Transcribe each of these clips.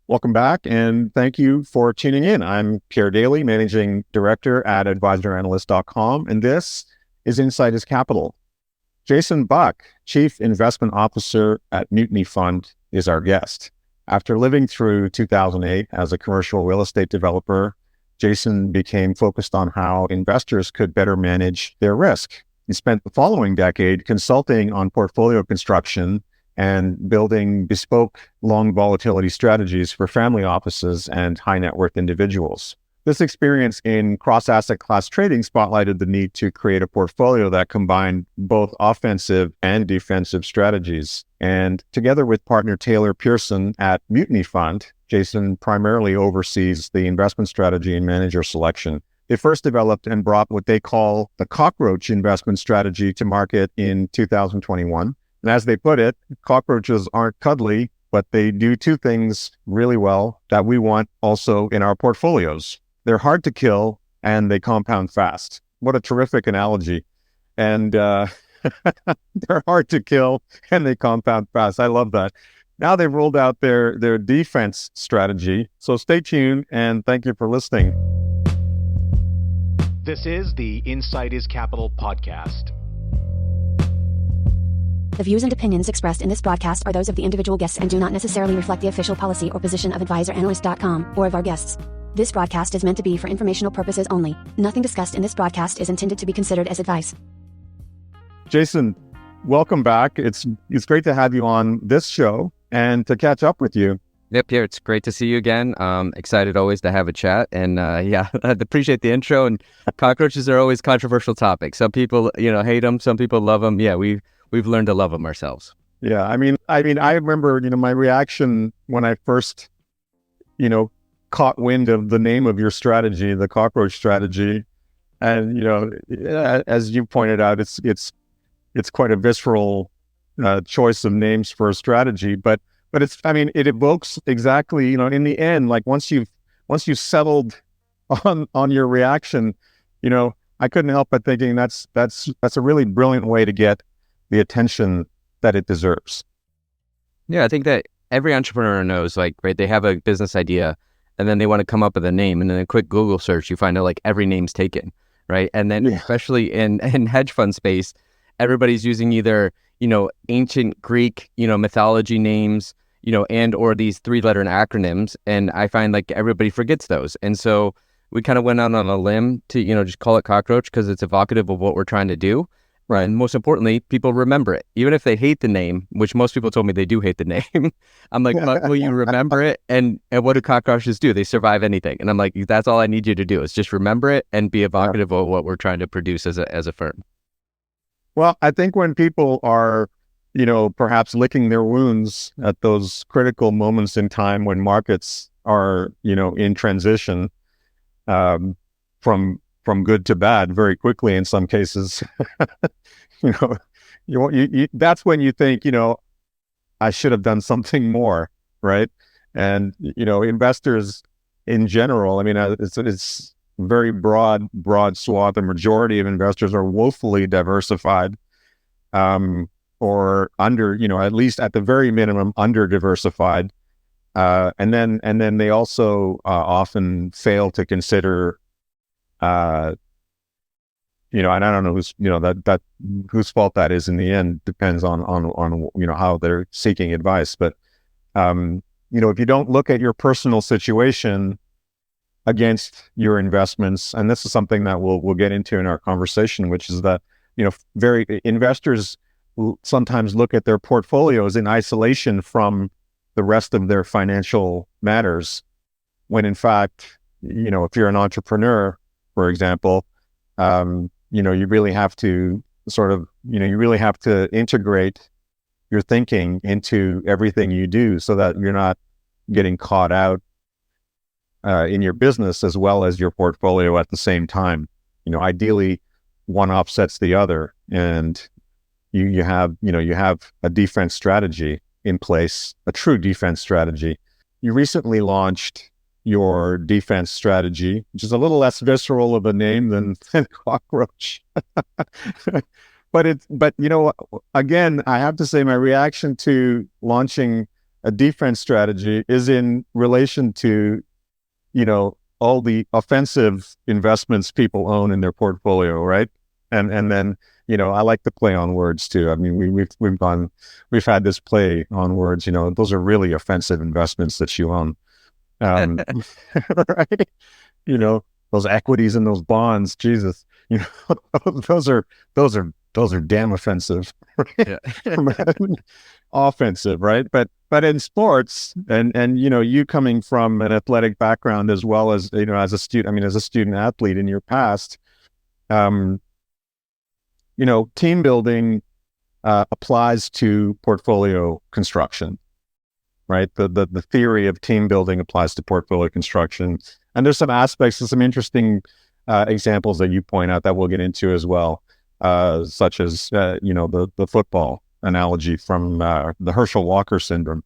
Welcome back, and thank you for tuning in. I'm Pierre Daillie, Managing Director at AdvisorAnalyst.com, and this is Insight is Capital. Jason Buck, Chief Investment Officer at Mutiny Fund, is our guest. After living through 2008 as a commercial real estate developer, Jason became focused on how investors could better manage their risk. He spent the following decade consulting on portfolio construction and building bespoke long volatility strategies for family offices and high net worth individuals. This experience in cross-asset class trading spotlighted the need to create a portfolio that combined both offensive and defensive strategies. And together with partner Taylor Pearson at Mutiny Fund, Jason primarily oversees the investment strategy and manager selection. They first developed and brought what they call the Cockroach investment strategy to market in 2021. And as they put it, cockroaches aren't cuddly, but they do two things really well that we want also in our portfolios. They're hard to kill and they compound fast. What a terrific analogy. And they're hard to kill and they compound fast. I love that. Now they've rolled out their defense strategy. So stay tuned and thank you for listening. This is the Insight is Capital podcast. The views and opinions expressed in this broadcast are those of the individual guests and do not necessarily reflect the official policy or position of AdvisorAnalyst.com or of our guests. This broadcast is meant to be for informational purposes only. Nothing discussed in this broadcast is intended to be considered as advice. Jason, welcome back. It's great to have you on this show and to catch up with you. Yep, Pierre, it's great to see you again. Excited always to have a chat. And I appreciate the intro. And cockroaches are always controversial topics. Some people, hate them. Some people love them. Yeah, We've learned to love them ourselves. Yeah, I remember, my reaction when I first, caught wind of the name of your strategy, the Cockroach strategy, and as you pointed out, it's quite a visceral choice of names for a strategy, but it evokes exactly, in the end, like once you've settled on your reaction, I couldn't help but thinking that's a really brilliant way to get the attention that it deserves. Yeah, I think that every entrepreneur knows, right, they have a business idea and then they want to come up with a name, and in a quick Google search, you find out every name's taken, right? And then especially in hedge fund space, everybody's using either, ancient Greek, mythology names, and or these 3-letter acronyms. And I find everybody forgets those. And so we kind of went out on a limb to, just call it Cockroach because it's evocative of what we're trying to do. Right. And most importantly, people remember it. Even if they hate the name, which most people told me they do hate the name, I'm like, but will you remember it? And what do cockroaches do? They survive anything. And I'm like, that's all I need you to do is just remember it and be evocative of what we're trying to produce as a firm. Well, I think when people are, perhaps licking their wounds at those critical moments in time when markets are, in transition from good to bad very quickly in some cases, that's when you think, I should have done something more, right? And, investors in general, it's very broad swath. The majority of investors are woefully diversified, or under, at least at the very minimum, under diversified. And then they also often fail to consider and I don't know who's, that whose fault that is in the end depends on how they're seeking advice. But, if you don't look at your personal situation against your investments, and this is something that we'll get into in our conversation, which is that, investors sometimes look at their portfolios in isolation from the rest of their financial matters, when in fact, if you're an entrepreneur, for example, you really have to you really have to integrate your thinking into everything you do so that you're not getting caught out in your business as well as your portfolio at the same time. Ideally, one offsets the other, and you have a defense strategy in place, a true defense strategy. You recently launched your defense strategy, which is a little less visceral of a name than Cockroach. But again, I have to say my reaction to launching a defense strategy is in relation to, all the offensive investments people own in their portfolio, right? And then, I like to play on words too. I mean, we've had this play on words, those are really offensive investments that you own. Right? Those equities and those bonds, Jesus, those are damn offensive. Right? Yeah. Offensive, right? But in sports, and you coming from an athletic background as well as as a student athlete in your past, team building applies to portfolio construction, right? The theory of team building applies to portfolio construction, and there's some aspects of some interesting examples that you point out that we'll get into as well, such as the football analogy from the Herschel Walker syndrome.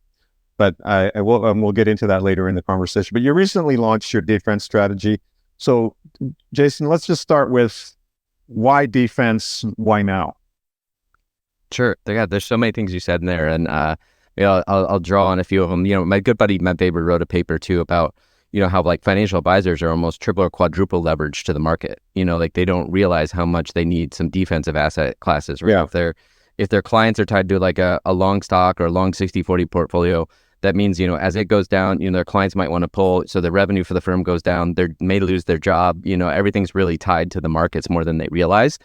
But we'll get into that later in the conversation. But you recently launched your defense strategy. So, Jason, let's just start with why defense, why now? Sure. There's so many things you said in there, and I'll draw on a few of them. My good buddy Matt Baber wrote a paper too about how like financial advisors are almost triple or quadruple leveraged to the market. Like they don't realize how much they need some defensive asset classes. Right? Yeah. If their clients are tied to like a long stock or a long 60-40 portfolio, that means, as it goes down, their clients might want to pull. So the revenue for the firm goes down. They may lose their job. Everything's really tied to the markets more than they realize.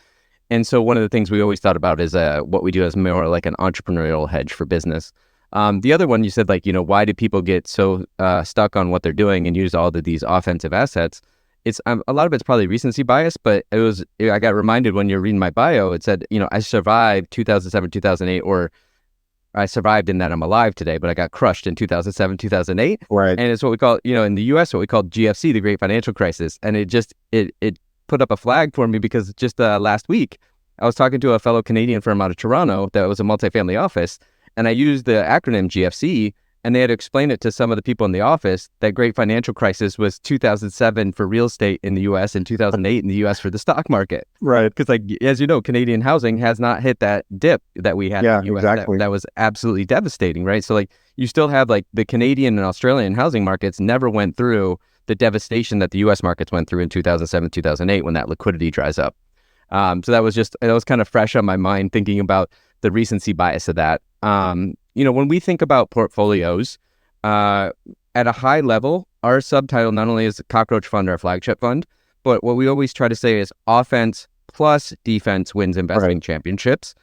And so one of the things we always thought about is what we do as more like an entrepreneurial hedge for business. The other one you said, like, why do people get so stuck on what they're doing and use all of these offensive assets? It's a lot of it's probably recency bias, but I got reminded when you're reading my bio, it said, I survived 2007, 2008, or I survived in that I'm alive today, but I got crushed in 2007, 2008. Right. And it's what we call, in the US, what we call GFC, the Great Financial Crisis. And it put up a flag for me because just last week, I was talking to a fellow Canadian firm out of Toronto that was a multifamily office, and I used the acronym GFC, and they had to explain it to some of the people in the office that Great Financial Crisis was 2007 for real estate in the U.S. and 2008 in the U.S. for the stock market. Right. Because, like, as you know, Canadian housing has not hit that dip that we had in the U.S. Exactly. That was absolutely devastating, right? So, like, you still have, like, the Canadian and Australian housing markets never went through the devastation that the U.S. markets went through in 2007, 2008 when that liquidity dries up. So that was kind of fresh on my mind thinking about the recency bias of that. When we think about portfolios, at a high level, our subtitle not only is Cockroach Fund, our flagship fund, but what we always try to say is offense plus defense wins investing championships.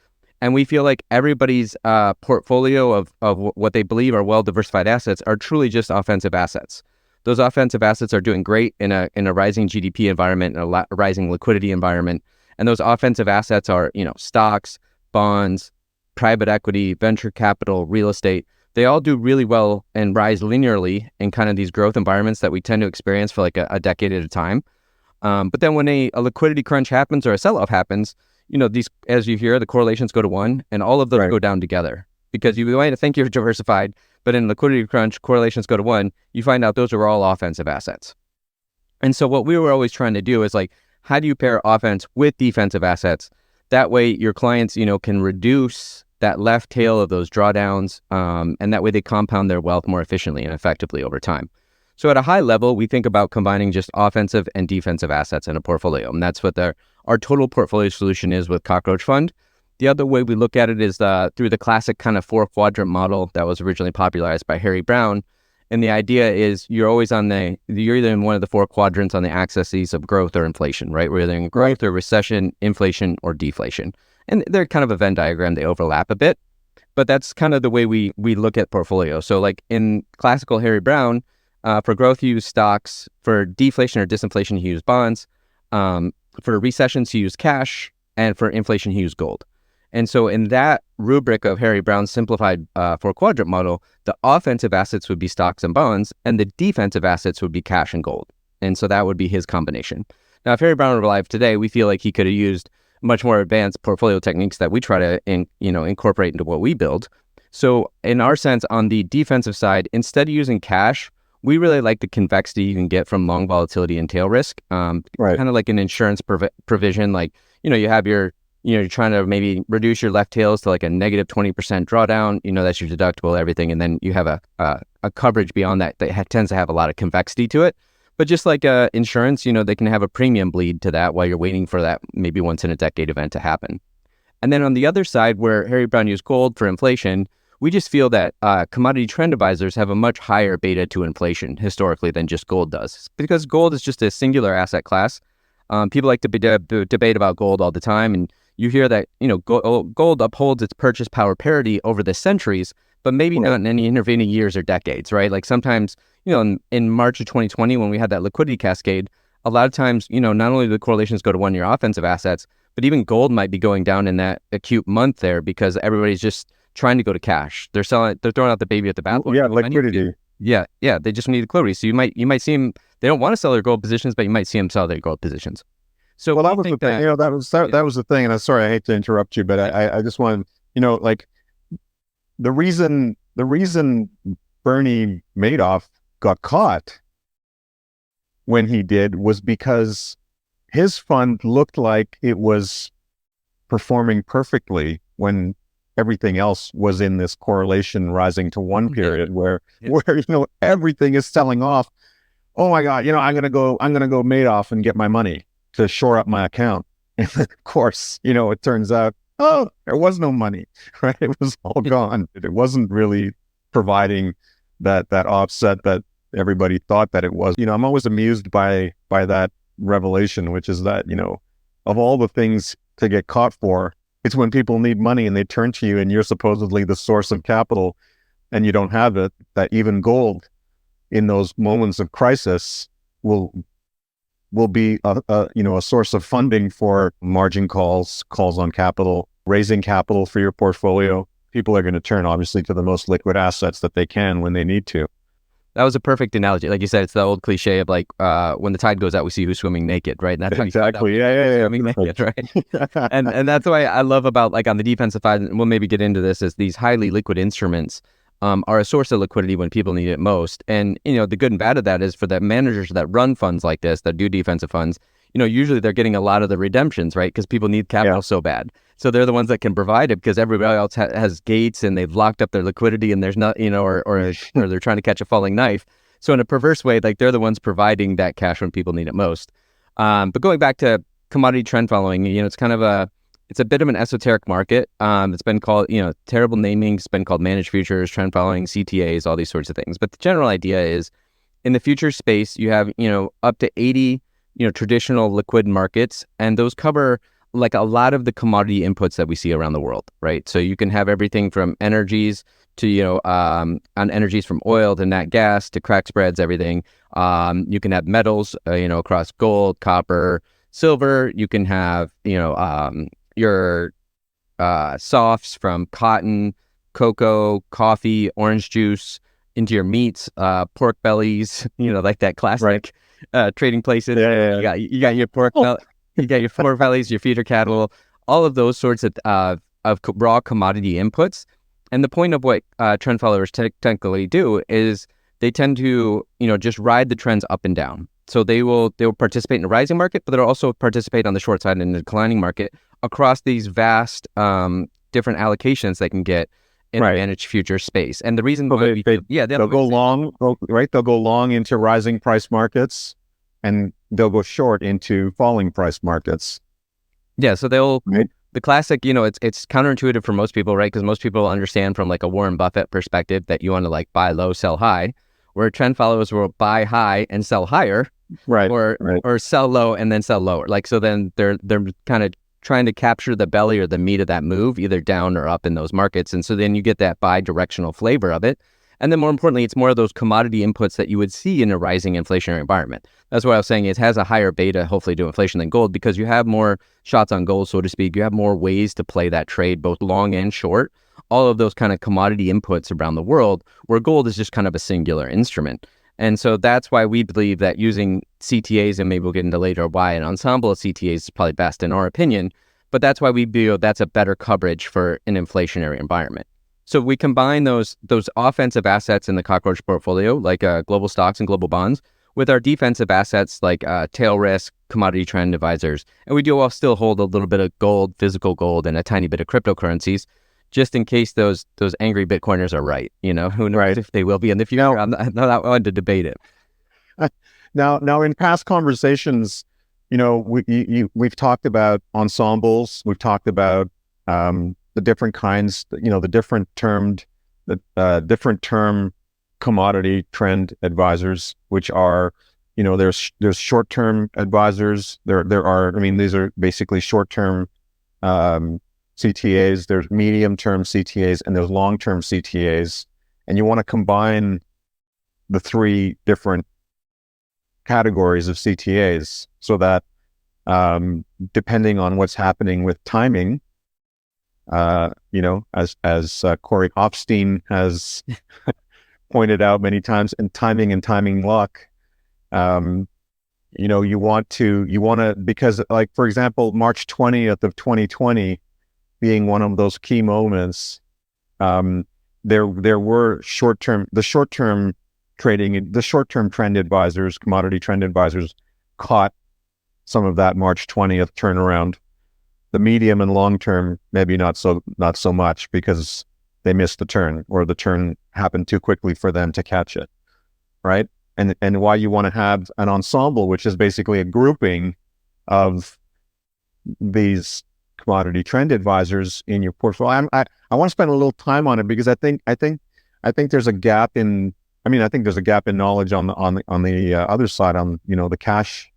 And we feel like everybody's portfolio of what they believe are well-diversified assets are truly just offensive assets. Those offensive assets are doing great in a rising GDP environment, in a rising liquidity environment. And those offensive assets are, stocks, bonds, private equity, venture capital, real estate. They all do really well and rise linearly in kind of these growth environments that we tend to experience for like a decade at a time. But then when a liquidity crunch happens or a sell-off happens, these, as you hear, the correlations go to 1 and all of those go down together. Because you might think you're diversified, but in liquidity crunch, correlations go to 1, you find out those are all offensive assets. And so what we were always trying to do is like, how do you pair offense with defensive assets? That way your clients, can reduce that left tail of those drawdowns, and that way they compound their wealth more efficiently and effectively over time. So at a high level, we think about combining just offensive and defensive assets in a portfolio. And that's what our total portfolio solution is with Cockroach Fund. The other way we look at it is through the classic kind of 4-quadrant model that was originally popularized by Harry Brown. And the idea is you're either in one of the 4 quadrants on the axes of growth or inflation, right? We're either in growth or recession, inflation, or deflation. And they're kind of a Venn diagram. They overlap a bit, but that's kind of the way we look at portfolios. So like in classical Harry Brown, for growth, you use stocks. For deflation or disinflation, you use bonds. For recessions, you use cash. And for inflation, you use gold. And so in that rubric of Harry Brown's simplified 4-quadrant model, the offensive assets would be stocks and bonds, and the defensive assets would be cash and gold. And so that would be his combination. Now, if Harry Brown were alive today, we feel like he could have used much more advanced portfolio techniques that we try to incorporate into what we build. So in our sense, on the defensive side, instead of using cash, we really like the convexity you can get from long volatility and tail risk. Kind of like an insurance provision, like, you have your you're trying to maybe reduce your left tails to like a negative 20% drawdown, that's your deductible, everything. And then you have a coverage beyond that tends to have a lot of convexity to it. But just like insurance, they can have a premium bleed to that while you're waiting for that maybe once in a decade event to happen. And then on the other side, where Harry Brown used gold for inflation, we just feel that commodity trend advisors have a much higher beta to inflation historically than just gold does, because gold is just a singular asset class. People like to debate about gold all the time, and you hear that gold upholds its purchase power parity over the centuries, but maybe not in any intervening years or decades, right? Like sometimes, in March of 2020, when we had that liquidity cascade, a lot of times, not only do the correlations go to one-year offensive assets, but even gold might be going down in that acute month there because everybody's just trying to go to cash. They're throwing out the baby at the bathwater. Yeah, liquidity. Yeah, they just need liquidity. So you might see them. They don't want to sell their gold positions, but you might see them sell their gold positions. So that was the thing. That was the thing. And I'm sorry, I hate to interrupt you, but I just want like the reason Bernie Madoff got caught when he did was because his fund looked like it was performing perfectly when everything else was in this correlation rising to one period where everything is selling off. Oh my God, I'm gonna go Madoff and get my money to shore up my account. And then of course, it turns out, there was no money, right? It was all gone. It wasn't really providing that offset that everybody thought that it was. I'm always amused by that revelation, which is that, of all the things to get caught for, it's when people need money and they turn to you and you're supposedly the source of capital and you don't have it, that even gold in those moments of crisis will be a source of funding for margin calls on capital, raising capital for your portfolio. People are going to turn obviously to the most liquid assets that they can when they need to. That was a perfect analogy. Like you said, it's the old cliche of like, when the tide goes out, we see who's swimming naked, right? And that's exactly. Yeah. Swimming naked, right? and that's why I love about, like, on the defensive side, and we'll maybe get into this, is these highly liquid instruments are a source of liquidity when people need it most. And, the good and bad of that is for the managers that run funds like this, that do defensive funds, usually they're getting a lot of the redemptions, right? Because people need capital so bad. So they're the ones that can provide it because everybody else has gates and they've locked up their liquidity and there's not, or they're trying to catch a falling knife. So in a perverse way, like, they're the ones providing that cash when people need it most. But going back to commodity trend following, it's kind of it's a bit of an esoteric market. It's been called, terrible naming. It's been called managed futures, trend following, CTAs, all these sorts of things. But the general idea is, in the future space, you have, up to 80, traditional liquid markets, and those cover like a lot of the commodity inputs that we see around the world, right? So you can have everything from energies to, on energies from oil to nat gas to crack spreads, everything. You can have metals, across gold, copper, silver. You can have, your softs from cotton, cocoa, coffee, orange juice, into your meats, pork bellies, like that classic trading places. Yeah. You got your pork you got your pork bellies, your feeder cattle, all of those sorts of raw commodity inputs. And the point of what trend followers technically do is they tend to, just ride the trends up and down. So they will participate in a rising market, but they'll also participate on the short side in the declining market across these vast different allocations they can get in the managed future space. And the reason why they'll go long, right? They'll go long into rising price markets, and they'll go short into falling price markets. Yeah, so the classic, it's counterintuitive for most people, right? Because most people understand from like a Warren Buffett perspective that you want to like buy low, sell high, where trend followers will buy high and sell higher, right? Or sell low and then sell lower. Like, so then they're kind of trying to capture the belly or the meat of that move, either down or up in those markets. And so then you get that bi-directional flavor of it. And then more importantly, it's more of those commodity inputs that you would see in a rising inflationary environment. That's what I was saying. It has a higher beta, hopefully, to inflation than gold, because you have more shots on goal, so to speak. You have more ways to play that trade, both long and short. All of those kind of commodity inputs around the world, where gold is just kind of a singular instrument. And so that's why we believe that using CTAs, and maybe we'll get into later why an ensemble of CTAs is probably best in our opinion, but that's why we feel that's a better coverage for an inflationary environment. So we combine those offensive assets in the Cockroach portfolio, like global stocks and global bonds, with our defensive assets like tail risk, commodity trend advisors, and we do all still hold a little bit of gold, physical gold, and a tiny bit of cryptocurrencies, just in case those angry Bitcoiners are right. Who knows if they will be in the future? I'm not one to debate it. Now, in past conversations, we've talked about ensembles. We've talked about the different kinds, the different term commodity trend advisors, which are, there's short-term advisors. There are, these are basically short-term CTAs. There's medium-term CTAs, and there's long-term CTAs. And you want to combine the three different categories of CTAs so that depending on what's happening with timing, as Corey Hofstein has pointed out many times, and timing luck, you want to, because, like, for example, March 20th of 2020 being one of those key moments, there were short-term trend advisors, commodity trend advisors caught some of that March 20th turnaround. The medium and long term, maybe not so much, because they missed the turn, or the turn happened too quickly for them to catch it, right? And why you want to have an ensemble, which is basically a grouping of these commodity trend advisors in your portfolio. I want to spend a little time on it, because I think there's a gap in. I think there's a gap in knowledge on the other side, on the cash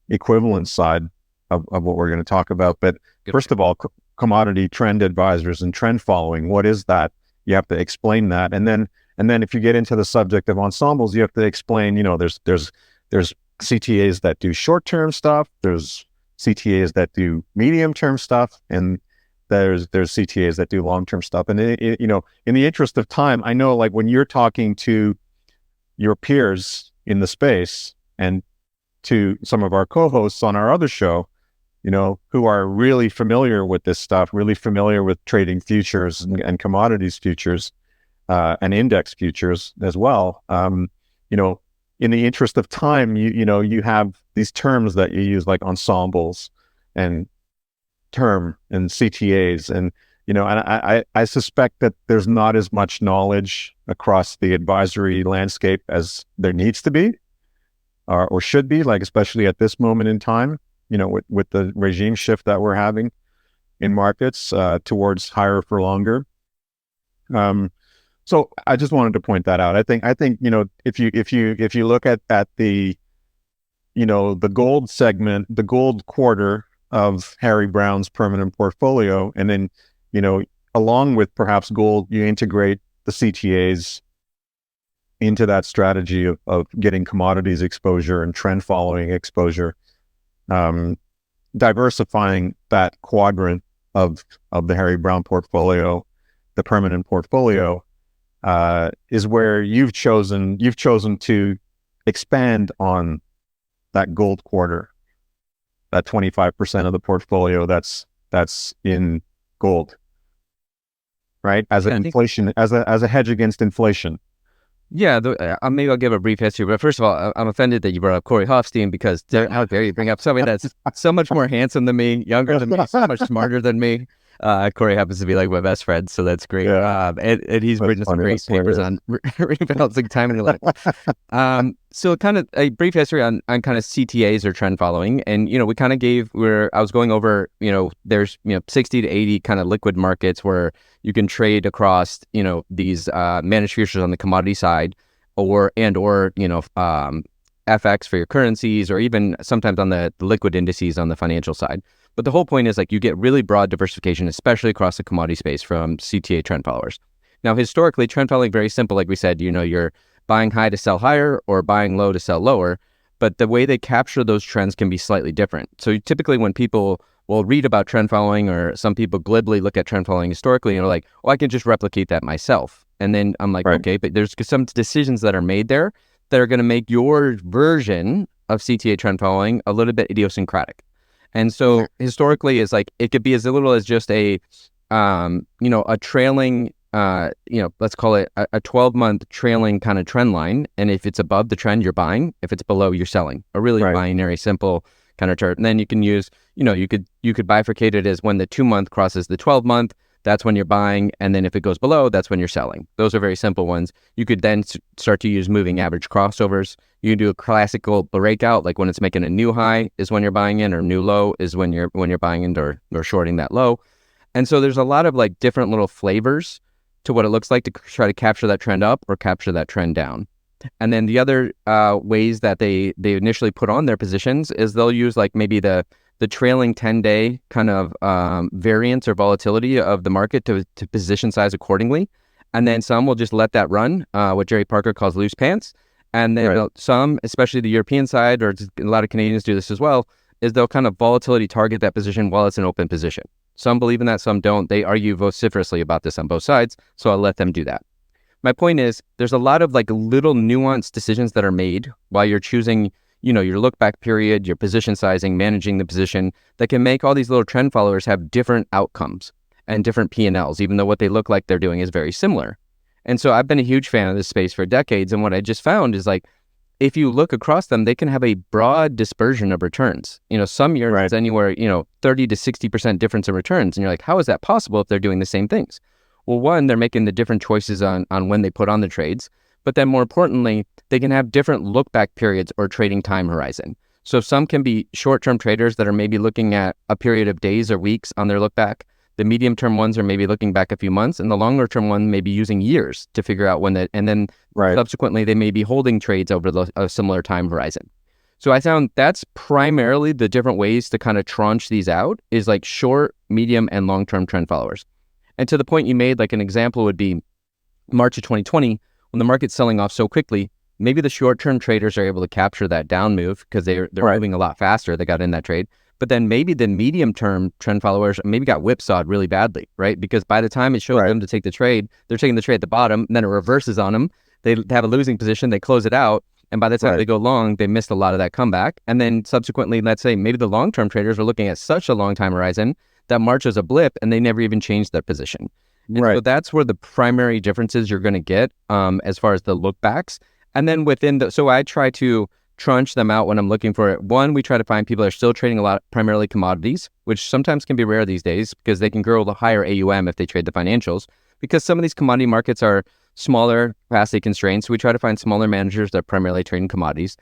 equivalent side of what we're going to talk about. But first of all, commodity trend advisors and trend following, what is that? You have to explain that, and then if you get into the subject of ensembles, you have to explain. There's CTAs that do short term stuff. There's CTAs that do medium term stuff, and there's CTAs that do long term stuff. And in the interest of time, I know, like, when you're talking to your peers in the space and to some of our co-hosts on our other show, who are really familiar with this stuff, really familiar with trading futures and commodities futures, and index futures as well. In the interest of time, you have these terms that you use, like ensembles and term and CTAs, and and I suspect that there's not as much knowledge across the advisory landscape as there needs to be, or should be, like, especially at this moment in time, with the regime shift that we're having in markets towards higher for longer. So I just wanted to point that out. I think if you look at the the gold segment, the gold quarter of Harry Brown's permanent portfolio, and then along with perhaps gold, you integrate the CTAs into that strategy of getting commodities exposure and trend following exposure, diversifying that quadrant of the Harry Brown portfolio, the permanent portfolio, is where you've chosen to expand on that gold quarter, that 25% of the portfolio that's in gold, right? As a hedge against inflation. Yeah, maybe I'll give a brief history, but first of all, I'm offended that you brought up Corey Hofstein, because how dare you bring up somebody that's so much more handsome than me, younger than me, so much smarter than me. Corey happens to be like my best friend, so that's great. Yeah. And he's written some great papers on rebalancing time in your life. So kind of a brief history on kind of CTAs, or trend following. And, we kind of I was going over, there's, 60 to 80 kind of liquid markets where you can trade across, these managed futures on the commodity side, or FX for your currencies, or even sometimes on the liquid indices on the financial side. But the whole point is, like, you get really broad diversification, especially across the commodity space, from CTA trend followers. Now, historically, trend following, very simple. Like we said, you're buying high to sell higher, or buying low to sell lower. But the way they capture those trends can be slightly different. So typically when people will read about trend following, or some people glibly look at trend following historically, and are like, well, I can just replicate that myself. And then I'm like, right. Okay, but there's some decisions that are made there that are going to make your version of CTA trend following a little bit idiosyncratic. And so historically, it's like, it could be as little as just a trailing let's call it a 12-month trailing kind of trend line. And if it's above the trend, you're buying. If it's below, you're selling. A really binary, simple kind of chart. And then you can use, you could bifurcate it as when the 2-month crosses the 12-month, that's when you're buying. And then if it goes below, that's when you're selling. Those are very simple ones. You could then start to use moving average crossovers. You can do a classical breakout, like when it's making a new high is when you're buying in, or new low is when you're buying in or shorting that low. And so there's a lot of like different little flavors to what it looks like to try to capture that trend up or capture that trend down. And then the other ways that they initially put on their positions is they'll use like maybe the trailing 10-day kind of variance or volatility of the market to position size accordingly. And then some will just let that run, what Jerry Parker calls loose pants. And then some, especially the European side, or a lot of Canadians do this as well, is they'll kind of volatility target that position while it's an open position. Some believe in that, some don't. They argue vociferously about this on both sides, so I'll let them do that. My point is, there's a lot of like little nuanced decisions that are made while you're choosing, your look back period, your position sizing, managing the position, that can make all these little trend followers have different outcomes and different P&Ls, even though what they look like they're doing is very similar. And so I've been a huge fan of this space for decades. And what I just found is like, if you look across them, they can have a broad dispersion of returns. Some years it's anywhere, 30 to 60% difference in returns. And you're like, how is that possible if they're doing the same things? Well, one, they're making the different choices on when they put on the trades. But then more importantly, they can have different look back periods or trading time horizon. So some can be short-term traders that are maybe looking at a period of days or weeks on their look back. The medium-term ones are maybe looking back a few months, and the longer-term one may be using years to figure out when that, and then subsequently they may be holding trades over a similar time horizon. So I found that's primarily the different ways to kind of tranche these out, is like short, medium, and long-term trend followers. And to the point you made, like an example would be March of 2020, when the market's selling off so quickly, maybe the short-term traders are able to capture that down move because they're moving a lot faster. They got in that trade. But then maybe the medium-term trend followers maybe got whipsawed really badly, right? Because by the time it shows them to take the trade, they're taking the trade at the bottom, and then it reverses on them. They have a losing position, they close it out, and by the time they go long, they missed a lot of that comeback. And then subsequently, let's say maybe the long-term traders were looking at such a long time horizon that March was a blip, and they never even changed their position. And so that's where the primary differences you're going to get as far as the look backs. And then so I try to tranche them out when I'm looking for it. One, we try to find people that are still trading a lot, primarily commodities, which sometimes can be rare these days because they can grow the higher AUM if they trade the financials, because some of these commodity markets are smaller, capacity constraints. So we try to find smaller managers that are primarily trading commodities.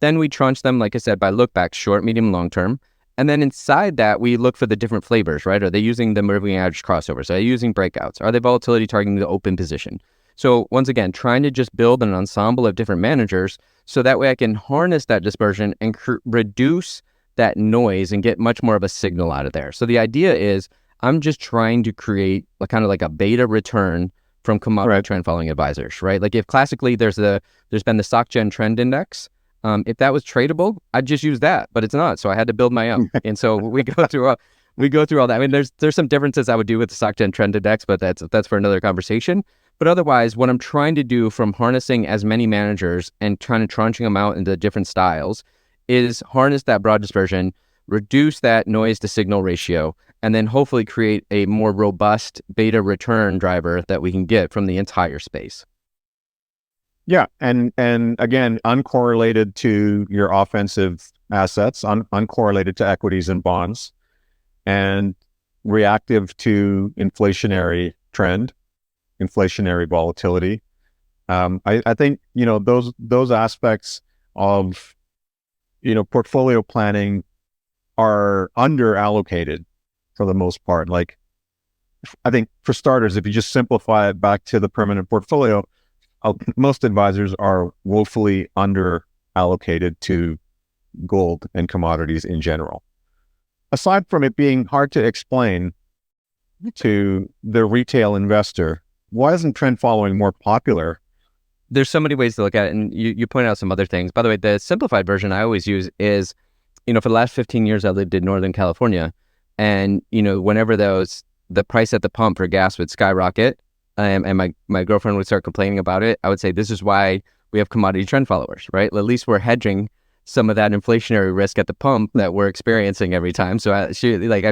Then we tranche them, like I said, by look back, short, medium, long term. And then inside that, we look for the different flavors, right? Are they using the moving average crossovers? Are they using breakouts? Are they volatility targeting the open position? So once again, trying to just build an ensemble of different managers so that way I can harness that dispersion and reduce that noise and get much more of a signal out of there. So the idea is I'm just trying to create kind of like a beta return from commodity trend following advisors, right? Like if classically there's been the SocGen trend index. If that was tradable, I'd just use that, but it's not. So I had to build my own. And so we go through all that. I mean, there's some differences I would do with the SocGen trend index, but that's for another conversation. But otherwise, what I'm trying to do from harnessing as many managers and trying to tranching them out into different styles is harness that broad dispersion, reduce that noise to signal ratio, and then hopefully create a more robust beta return driver that we can get from the entire space. Yeah, and again, uncorrelated to your offensive assets, uncorrelated to equities and bonds, and reactive to inflationary trend, inflationary volatility. I think those aspects of portfolio planning are under allocated for the most part. Like, I think for starters, if you just simplify it back to the permanent portfolio, most advisors are woefully under allocated to gold and commodities in general. Aside from it being hard to explain to the retail investor, why isn't trend following more popular? There's so many ways to look at it, and you point out some other things. By the way, the simplified version I always use is, for the last 15 years I lived in Northern California, and whenever the price at the pump for gas would skyrocket, and my girlfriend would start complaining about it, I would say, this is why we have commodity trend followers, right? At least we're hedging some of that inflationary risk at the pump that we're experiencing every time. So I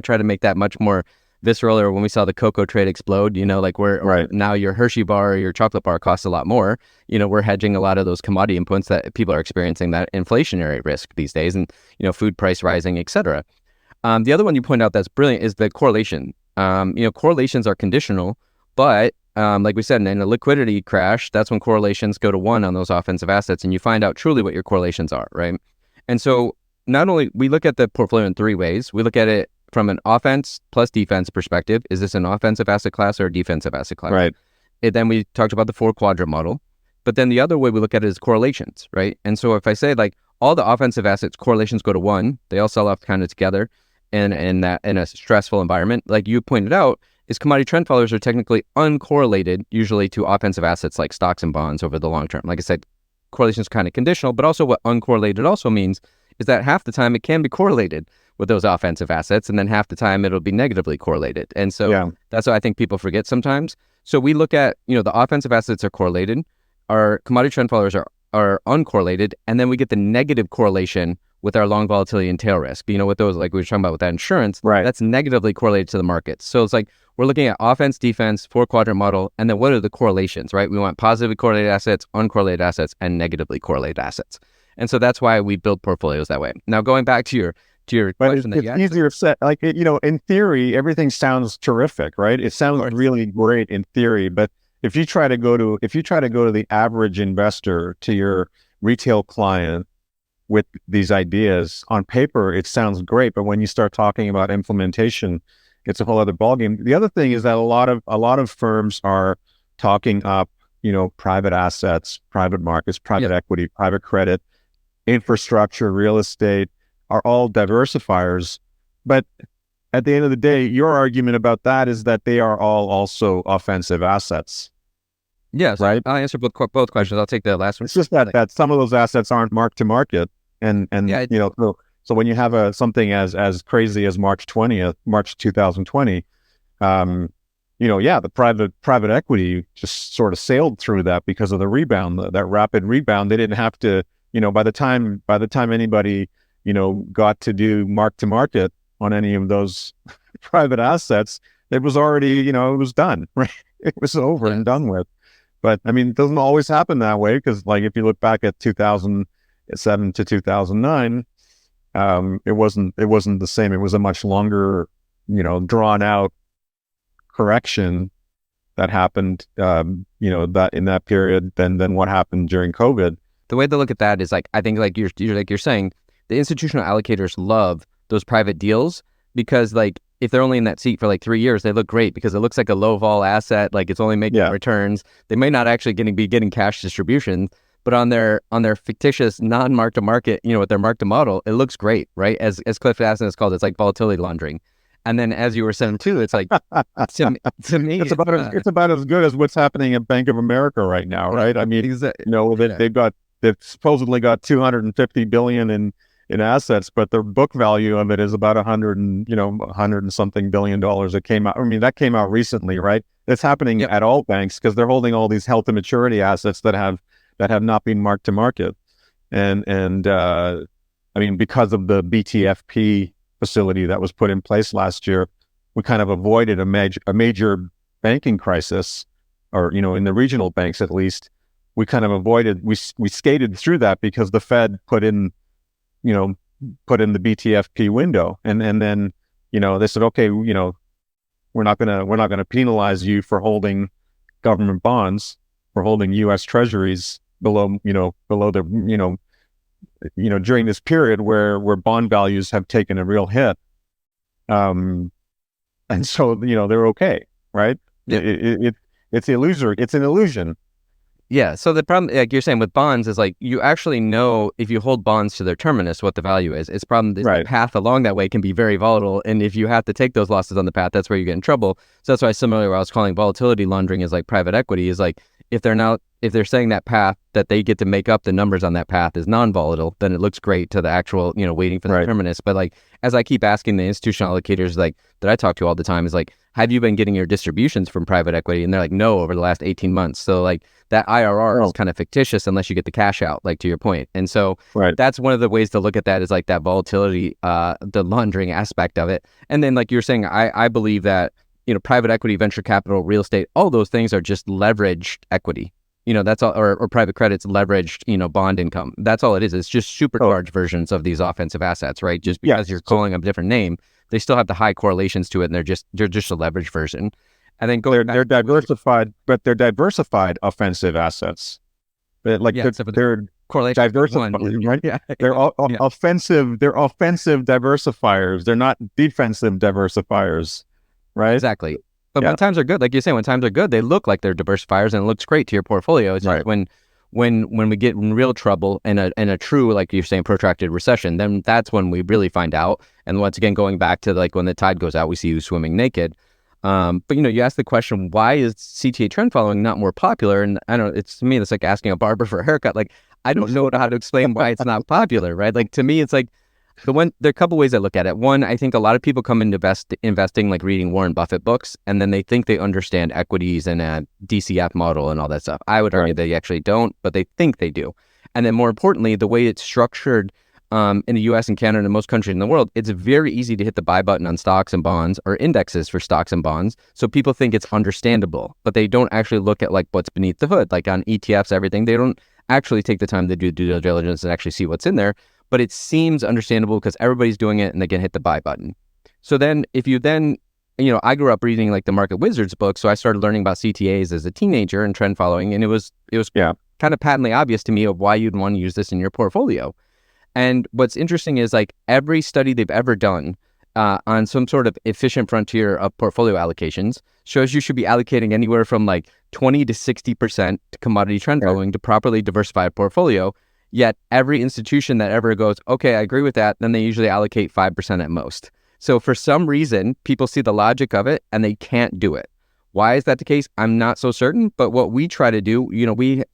try to make that much more visceral, or when we saw the cocoa trade explode, like where now your Hershey bar or your chocolate bar costs a lot more, we're hedging a lot of those commodity inputs that people are experiencing that inflationary risk these days, and, food price rising, et cetera. The other one you point out that's brilliant is the correlation. Correlations are conditional, but like we said, in a liquidity crash, that's when correlations go to 1 on those offensive assets, and you find out truly what your correlations are, right? And so not only we look at the portfolio in 3 ways. We look at it from an offense plus defense perspective. Is this an offensive asset class or a defensive asset class? Right. Then we talked about the 4-quadrant model. But then the other way we look at it is correlations, right? And so if I say like all the offensive assets correlations go to 1, they all sell off kind of together in a stressful environment, like you pointed out, is commodity trend followers are technically uncorrelated usually to offensive assets like stocks and bonds over the long term. Like I said, correlation is kind of conditional, but also what uncorrelated also means is that half the time it can be correlated with those offensive assets, and then half the time it'll be negatively correlated. And so that's what I think people forget sometimes. So we look at, the offensive assets are correlated, our commodity trend followers are uncorrelated, and then we get the negative correlation with our long volatility and tail risk. With those, like we were talking about with that insurance, that's negatively correlated to the markets. So it's like we're looking at offense, defense, 4-quadrant model, and then what are the correlations, right? We want positively correlated assets, uncorrelated assets, and negatively correlated assets. And so that's why we build portfolios that way. Now, going back to your question, it's easier said. Like in theory, everything sounds terrific, right? It sounds really great in theory, but if you try to go to the average investor, to your retail client with these ideas on paper, it sounds great, but when you start talking about implementation, it's a whole other ballgame. The other thing is that a lot of firms are talking up, private assets, private markets, private equity, private credit, infrastructure, real estate are all diversifiers. But at the end of the day, your argument about that is that they are all also offensive assets. Yes, right. I'll answer both questions. I'll take the last one. It's just that some of those assets aren't marked to market, and so when you have something as crazy as March 2020, the private equity just sort of sailed through that because of the rebound, that rapid rebound. They didn't have to, by the time anybody got to do mark to market on any of those private assets, it was already, it was done, right? It was over and done with. But I mean, it doesn't always happen that way, because like if you look back at 2007 to 2009, it wasn't the same. It was a much longer, drawn out correction that happened, that in that period than what happened during COVID. The way to look at that is like, I think like you're saying, the institutional allocators love those private deals because like if they're only in that seat for like 3 years, they look great because it looks like a low vol asset, like it's only making returns. They may not actually be getting cash distributions, but on their fictitious non-mark to market, with their mark to model, it looks great, right? As Cliff Aston has called it, it's like volatility laundering. And then as you were saying too, it's like to me, it's about as good as what's happening at Bank of America right now, right? I mean, they've supposedly got $250 billion in assets, but their book value of it is about $100 and something billion. It came out. I mean, that came out recently, right? It's happening at all banks because they're holding all these health and maturity assets that have not been marked to market, and I mean, because of the BTFP facility that was put in place last year, we kind of avoided a major banking crisis, or in the regional banks at least, we kind of avoided. We skated through that because the Fed put in the BTFP window, and then they said, okay, we're not gonna penalize you for holding government bonds, for holding U.S. Treasuries below the during this period where bond values have taken a real hit, and so they're okay, right? It's illusory. It's an illusion. Yeah. So the problem, like you're saying with bonds, is like you actually know if you hold bonds to their terminus what the value is. It's problem. The path along that way can be very volatile, and if you have to take those losses on the path, that's where you get in trouble. So that's why similarly, what I was calling volatility laundering is like private equity is like if they're saying that path that they get to make up the numbers on that path is non-volatile, then it looks great to the actual, waiting for the terminus. But like, as I keep asking the institutional allocators like that I talk to all the time is like, have you been getting your distributions from private equity? And they're like, no, over the last 18 months. So like that IRR is kind of fictitious unless you get the cash out, like to your point. And so that's one of the ways to look at that is like that volatility, the laundering aspect of it. And then like you're saying, I believe that, private equity, venture capital, real estate, all those things are just leveraged equity. That's all, or private credit's leveraged, bond income. That's all it is. It's just supercharged versions of these offensive assets, right? Just because you're calling them a different name, they still have the high correlations to it, and they're just a leveraged version. And then they're diversified, but they're diversified offensive assets. But like they're diversified, right? Yeah, they're offensive. They're offensive diversifiers. They're not defensive diversifiers, right? Exactly. But when times are good, like you say, when times are good, they look like they're diversifiers and it looks great to your portfolio. It's just when we get in real trouble and a true, like you're saying, protracted recession, then that's when we really find out. And once again, going back to like when the tide goes out, we see you swimming naked. But you ask the question, why is CTA trend following not more popular? And I don't know, to me, it's like asking a barber for a haircut. Like, I don't know how to explain why it's not popular, right? Like to me, it's like, there are a couple ways I look at it. One, I think a lot of people come into investing like reading Warren Buffett books, and then they think they understand equities and a DCF model and all that stuff. I would argue they actually don't, but they think they do. And then more importantly, the way it's structured in the US and Canada and most countries in the world, it's very easy to hit the buy button on stocks and bonds or indexes for stocks and bonds. So people think it's understandable, but they don't actually look at like what's beneath the hood, like on ETFs, everything. They don't actually take the time to do due diligence and actually see what's in there. But it seems understandable because everybody's doing it and they can hit the buy button. So then if you then, I grew up reading like the Market Wizards book. So I started learning about CTAs as a teenager and trend following. And it was kind of patently obvious to me of why you'd want to use this in your portfolio. And what's interesting is like every study they've ever done on some sort of efficient frontier of portfolio allocations shows you should be allocating anywhere from like 20 to 60% to commodity trend following to properly diversify a portfolio. Yet every institution that ever goes, okay, I agree with that, then they usually allocate 5% at most. So for some reason, people see the logic of it and they can't do it. Why is that the case? I'm not so certain. But what we try to do,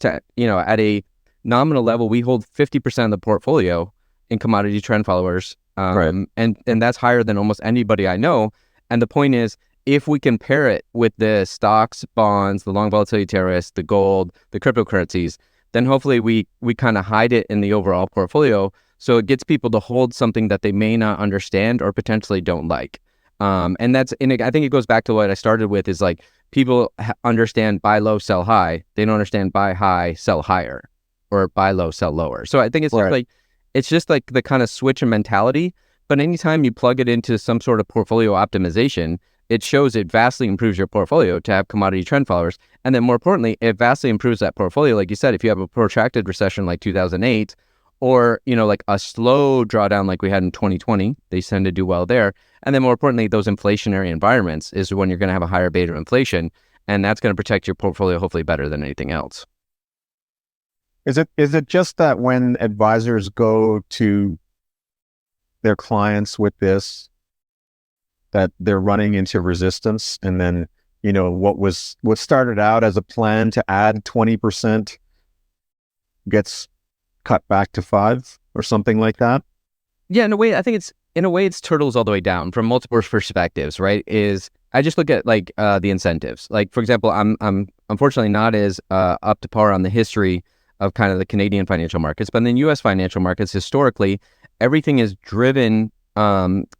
at a nominal level, we hold 50% of the portfolio in commodity trend followers. And that's higher than almost anybody I know. And the point is, if we compare it with the stocks, bonds, the long volatility terrorists, the gold, the cryptocurrencies, then hopefully we kind of hide it in the overall portfolio. So it gets people to hold something that they may not understand or potentially don't like. I think it goes back to what I started with is like people understand buy low, sell high. They don't understand buy high, sell higher, or buy low, sell lower. So I think it's just like the kind of switch in mentality. But anytime you plug it into some sort of portfolio optimization, it shows it vastly improves your portfolio to have commodity trend followers. And then more importantly, it vastly improves that portfolio. Like you said, if you have a protracted recession like 2008 or, like a slow drawdown like we had in 2020, they tend to do well there. And then more importantly, those inflationary environments is when you're going to have a higher beta of inflation. And that's going to protect your portfolio hopefully better than anything else. Is it just that when advisors go to their clients with this, that they're running into resistance, and then what started out as a plan to add 20% gets cut back to 5 or something like that? Yeah, in a way, it's turtles all the way down from multiple perspectives. Right? Is I just look at like the incentives. Like for example, I'm unfortunately not as up to par on the history of kind of the Canadian financial markets, but in the U.S. financial markets historically, everything is driven.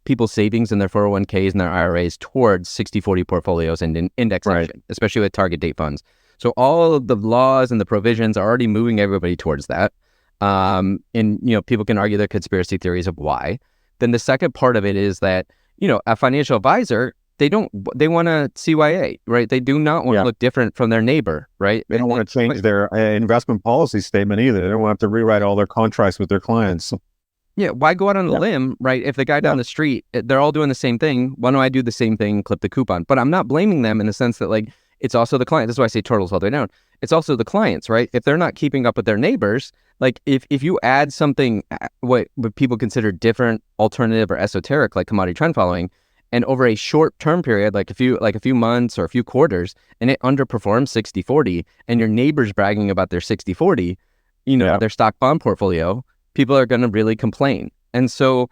People's savings in their 401ks and their IRAs towards 60-40 portfolios and indexation, especially with target date funds. So all of the laws and the provisions are already moving everybody towards that. And people can argue their conspiracy theories of why. Then the second part of it is that, a financial advisor, they want a CYA, right? They do not want to look different from their neighbor, right? They don't want to change their investment policy statement either. They don't want to have to rewrite all their contracts with their clients. Yeah, why go out on a limb, right? If the guy down the street, they're all doing the same thing, why don't I do the same thing, clip the coupon? But I'm not blaming them in the sense that like, it's also the client. That's why I say turtles all the way down. It's also the clients, right? If they're not keeping up with their neighbors, like if you add something, what people consider different, alternative, or esoteric, like commodity trend following, and over a short term period, like a few months or a few quarters, and it underperforms 60-40, and your neighbor's bragging about their 60-40, their stock bond portfolio, people are going to really complain. And so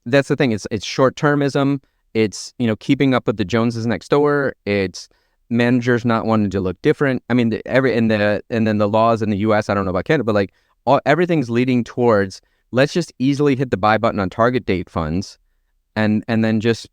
that's the thing. It's short termism. It's, keeping up with the Joneses next door. It's managers not wanting to look different. I mean, and then the laws in the U.S., I don't know about Canada, but everything's leading towards, let's just easily hit the buy button on target date funds, and then just,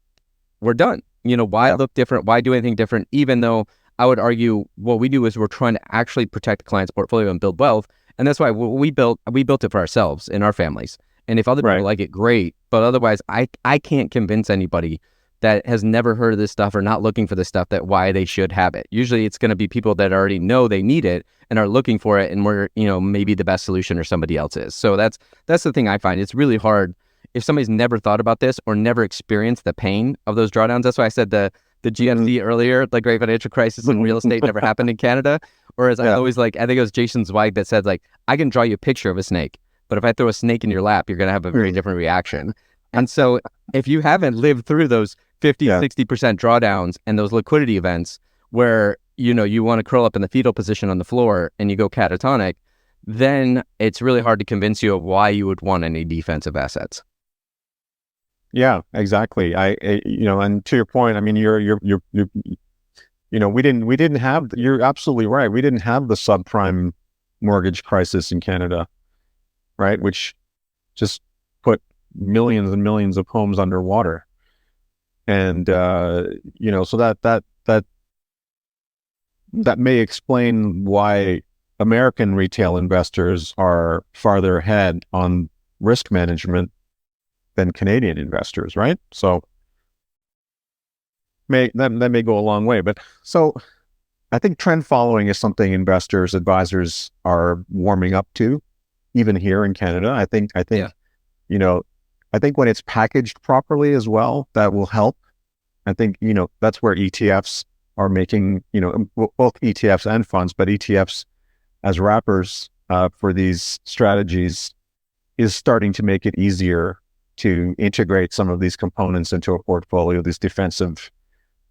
we're done. Why look different? Why do anything different? Even though I would argue what we do is we're trying to actually protect the client's portfolio and build wealth. And that's why we built it for ourselves and our families. And if other people like it, great. But otherwise, I can't convince anybody that has never heard of this stuff or not looking for this stuff that why they should have it. Usually it's going to be people that already know they need it and are looking for it, and we're, maybe the best solution or somebody else is. So that's the thing I find. It's really hard if somebody's never thought about this or never experienced the pain of those drawdowns. That's why I said the GFC earlier, the Great Financial Crisis in real estate never happened in Canada. Whereas I always I think it was Jason Zweig that said, I can draw you a picture of a snake, but if I throw a snake in your lap, you're going to have a very different reaction. And so if you haven't lived through those 50, 60% drawdowns and those liquidity events where, you want to curl up in the fetal position on the floor and you go catatonic, then it's really hard to convince you of why you would want any defensive assets. Yeah, exactly. And to your point, I mean, we didn't have, you're absolutely right. We didn't have the subprime mortgage crisis in Canada, right? Which just put millions and millions of homes underwater. And, so that may explain why American retail investors are farther ahead on risk management than Canadian investors, right? So that may go a long way. But so I think trend following is something investors, advisors are warming up to, even here in Canada. I think when it's packaged properly as well, that will help. I think, that's where ETFs are making, both ETFs and funds, but ETFs as wrappers for these strategies is starting to make it easier to integrate some of these components into a portfolio, these defensive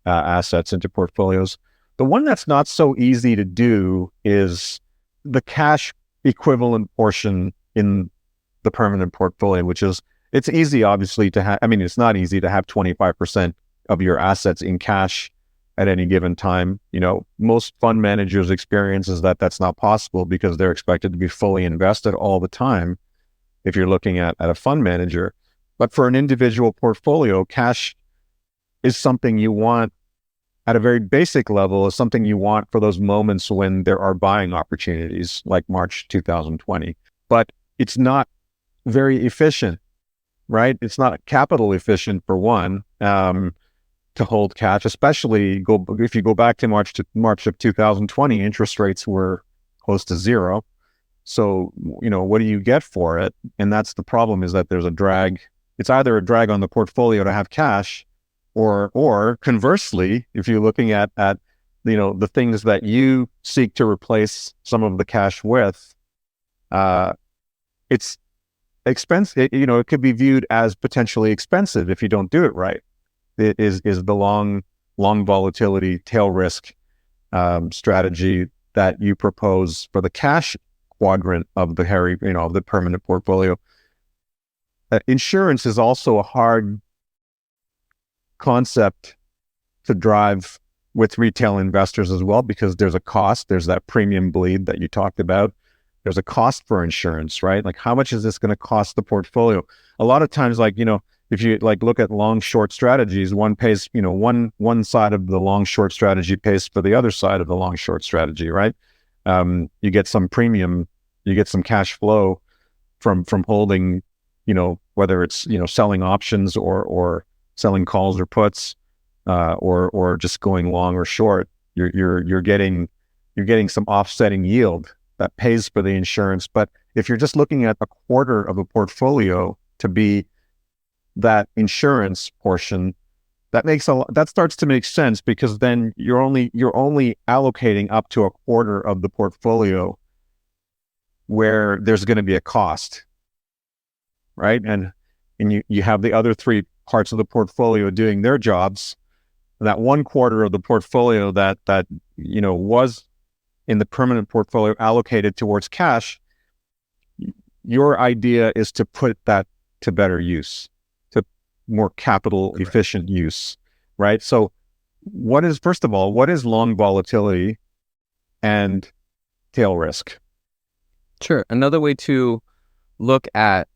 assets into portfolios. The one that's not so easy to do is the cash equivalent portion in the permanent portfolio, which is, it's easy, obviously, to have, it's not easy to have 25% of your assets in cash at any given time. Most fund managers' experience is that that's not possible because they're expected to be fully invested all the time if you're looking at a fund manager. But for an individual portfolio, cash is something you want at a very basic level, is something you want for those moments when there are buying opportunities like March 2020. But it's not very efficient, right? It's not capital efficient, for one, to hold cash, especially if you go back to March of 2020, interest rates were close to zero. So, what do you get for it? And that's the problem, is that there's a drag. It's either a drag on the portfolio to have cash, or conversely, if you're looking at the things that you seek to replace some of the cash with, it's expensive. It could be viewed as potentially expensive if you don't do it right. It is the long volatility tail risk strategy that you propose for the cash quadrant of the permanent portfolio. Insurance is also a hard concept to drive with retail investors as well, because there's a cost. There's that premium bleed that you talked about. There's a cost for insurance, right? Like, how much is this going to cost the portfolio? A lot of times, if you look at long short strategies, one pays, one side of the long short strategy pays for the other side of the long short strategy, right? You get some premium, you get some cash flow from holding, whether it's, selling options or selling calls or puts, or just going long or short. You're getting some offsetting yield that pays for the insurance. But if you're just looking at a quarter of a portfolio to be that insurance portion, that starts to make sense, because then you're only allocating up to a quarter of the portfolio where there's going to be a cost, right? And you have the other parts of the portfolio doing their jobs, that 1/4 of the portfolio that was in the permanent portfolio allocated towards cash, your idea is to put that to better use, to more capital efficient use, right? So first of all, what is long volatility and tail risk? Sure. Another way to look at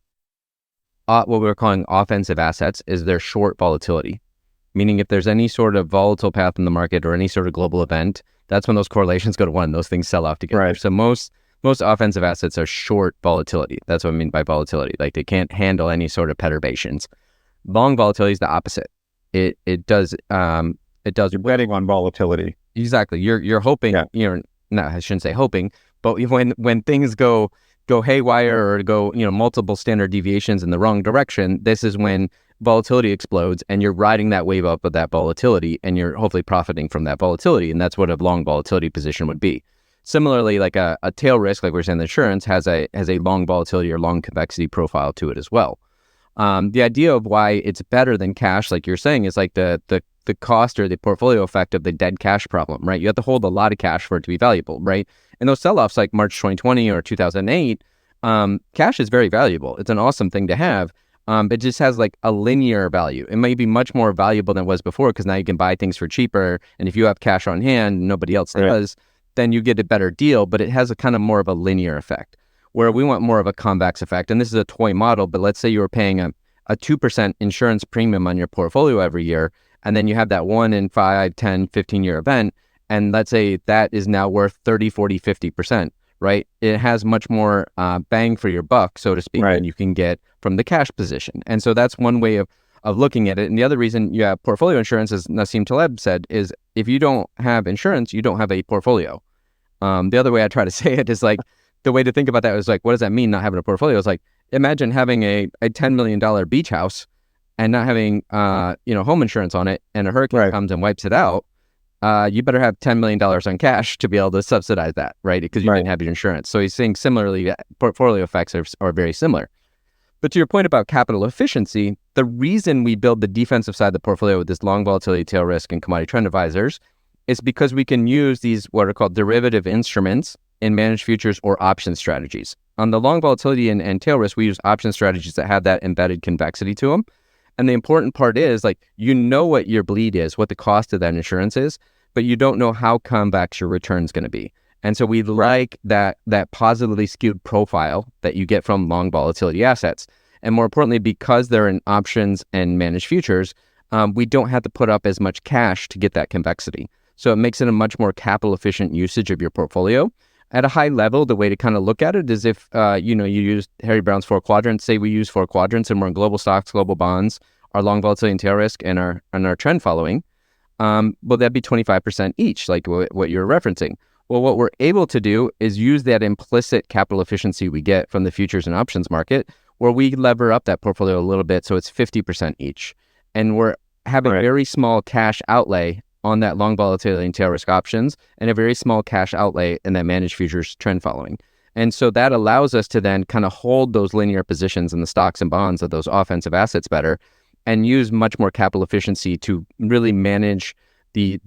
what we're calling offensive assets is their short volatility. Meaning if there's any sort of volatile path in the market or any sort of global event, that's when those correlations go to 1. Those things sell off together. Right. So most offensive assets are short volatility. That's what I mean by volatility. Like they can't handle any sort of perturbations. Long volatility is the opposite. It does. You're betting on volatility. Exactly. You're hoping. Yeah. No, I shouldn't say hoping, but when things go haywire or go multiple standard deviations in the wrong direction, this is when volatility explodes and you're riding that wave up of that volatility and you're hopefully profiting from that volatility. And that's what a long volatility position would be. Similarly, like a tail risk, like we're saying, the insurance has a long volatility or long convexity profile to it as well. The idea of why it's better than cash, like you're saying, is like the cost or the portfolio effect of the dead cash problem, right? You have to hold a lot of cash for it to be valuable, right? And those sell-offs like March 2020 or 2008, cash is very valuable. It's an awesome thing to have. It just has like a linear value. It may be much more valuable than it was before because now you can buy things for cheaper. And if you have cash on hand, nobody else does, then you get a better deal. But it has a kind of more of a linear effect where we want more of a convex effect. And this is a toy model, but let's say you were paying a 2% insurance premium on your portfolio every year. And then you have that 1 in 5, 10, 15-year event. And let's say that is now worth 30, 40, 50%. Right? It has much more bang for your buck, so to speak, than you can get from the cash position. And so that's one way of looking at it. And the other reason you have portfolio insurance, as Nassim Taleb said, is if you don't have insurance, you don't have a portfolio. The other way I try to say it is like, the way to think about that is like, what does that mean, not having a portfolio? It's like, imagine having a $10 million beach house and not having home insurance on it, and a hurricane comes and wipes it out. You better have $10 million on cash to be able to subsidize that, right? Because you didn't have your insurance. So he's saying similarly, portfolio effects are very similar. But to your point about capital efficiency, the reason we build the defensive side of the portfolio with this long volatility, tail risk, and commodity trend advisors is because we can use these what are called derivative instruments in managed futures or option strategies. On the long volatility and tail risk, we use option strategies that have that embedded convexity to them. And the important part is like, what your bleed is, what the cost of that insurance is, but you don't know how convex your return is going to be. And so we like that positively skewed profile that you get from long volatility assets. And more importantly, because they're in options and managed futures, we don't have to put up as much cash to get that convexity. So it makes it a much more capital efficient usage of your portfolio. At a high level, the way to kind of look at it is if, you use Harry Brown's 4 quadrants, say we use 4 quadrants and we're in global stocks, global bonds, our long volatility and tail risk, and our trend following, well, that'd be 25% each, like what you're referencing. Well, what we're able to do is use that implicit capital efficiency we get from the futures and options market, where we lever up that portfolio a little bit, so it's 50% each. And we're having a very small cash outlay on that long volatility and tail risk options, and a very small cash outlay in that managed futures trend following. And so that allows us to then kind of hold those linear positions in the stocks and bonds of those offensive assets better, and use much more capital efficiency to really manage the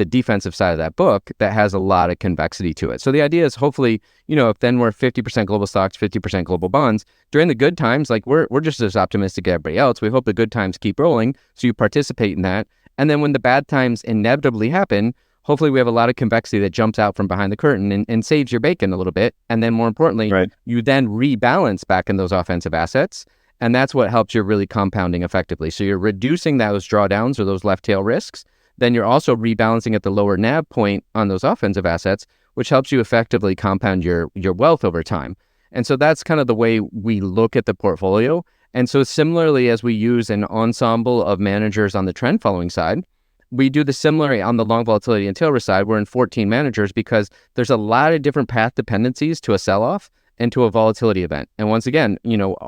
defensive side of that book that has a lot of convexity to it. So the idea is hopefully, if then we're 50% global stocks, 50% global bonds, during the good times, like we're just as optimistic as everybody else. We hope the good times keep rolling, so you participate in that. And then when the bad times inevitably happen, hopefully we have a lot of convexity that jumps out from behind the curtain and saves your bacon a little bit. And then more importantly, you then rebalance back in those offensive assets. And that's what helps you really compounding effectively. So you're reducing those drawdowns or those left tail risks. Then you're also rebalancing at the lower NAV point on those offensive assets, which helps you effectively compound your wealth over time. And so that's kind of the way we look at the portfolio. And so similarly, as we use an ensemble of managers on the trend following side, we do the similar on the long volatility and tail risk side. We're in 14 managers because there's a lot of different path dependencies to a sell-off and to a volatility event. And once again,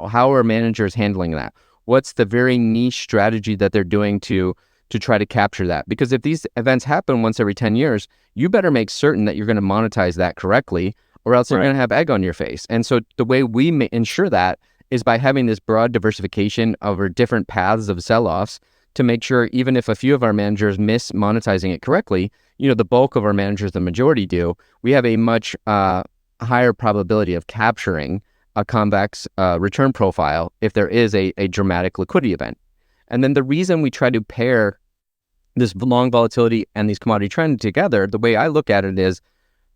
how are managers handling that? What's the very niche strategy that they're doing to try to capture that? Because if these events happen once every 10 years, you better make certain that you're going to monetize that correctly, or else you're going to have egg on your face. And so the way we ensure that is by having this broad diversification over different paths of sell-offs to make sure even if a few of our managers miss monetizing it correctly, the bulk of our managers, the majority do, we have a much higher probability of capturing a convex return profile if there is a dramatic liquidity event. And then the reason we try to pair this long volatility and these commodity trends together, the way I look at it is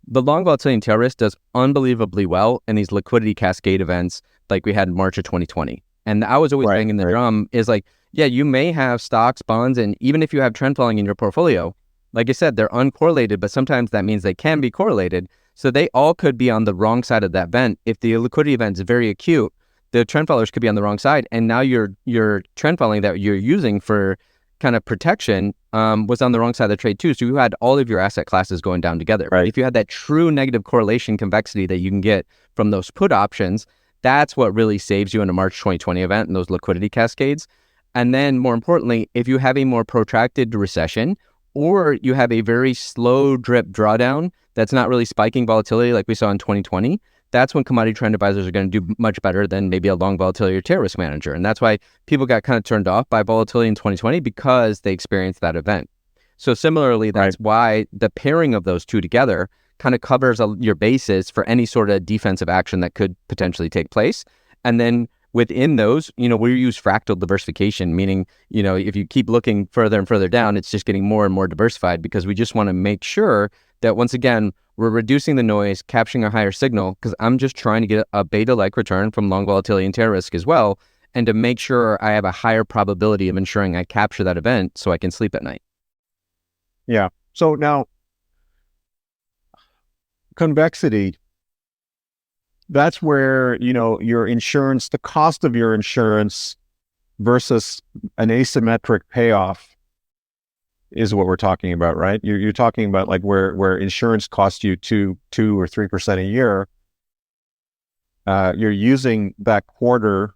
the long volatility and tail risk does unbelievably well in these liquidity cascade events like we had in March of 2020. And I was always banging the drum is like, yeah, you may have stocks, bonds, and even if you have trend following in your portfolio, like I said, they're uncorrelated, but sometimes that means they can be correlated. So they all could be on the wrong side of that event. If the liquidity event is very acute, the trend followers could be on the wrong side. And now your trend following that you're using for kind of protection was on the wrong side of the trade too. So you had all of your asset classes going down together. Right. If you had that true negative correlation convexity that you can get from those put options, that's what really saves you in a March 2020 event and those liquidity cascades. And then more importantly, if you have a more protracted recession or you have a very slow drip drawdown that's not really spiking volatility like we saw in 2020, that's when commodity trend advisors are going to do much better than maybe a long volatility or tail risk manager. And that's why people got kind of turned off by volatility in 2020 because they experienced that event. So similarly, that's why the pairing of those two together kind of covers your bases for any sort of defensive action that could potentially take place. And then within those, we use fractal diversification, meaning, if you keep looking further and further down, it's just getting more and more diversified because we just want to make sure that once again, we're reducing the noise, capturing a higher signal, because I'm just trying to get a beta-like return from long volatility and tail risk as well, and to make sure I have a higher probability of ensuring I capture that event so I can sleep at night. Yeah. So now, convexity, that's where, your insurance, the cost of your insurance versus an asymmetric payoff is what we're talking about, right? You're talking about like where insurance costs you 2 or 3% a year. You're using that quarter,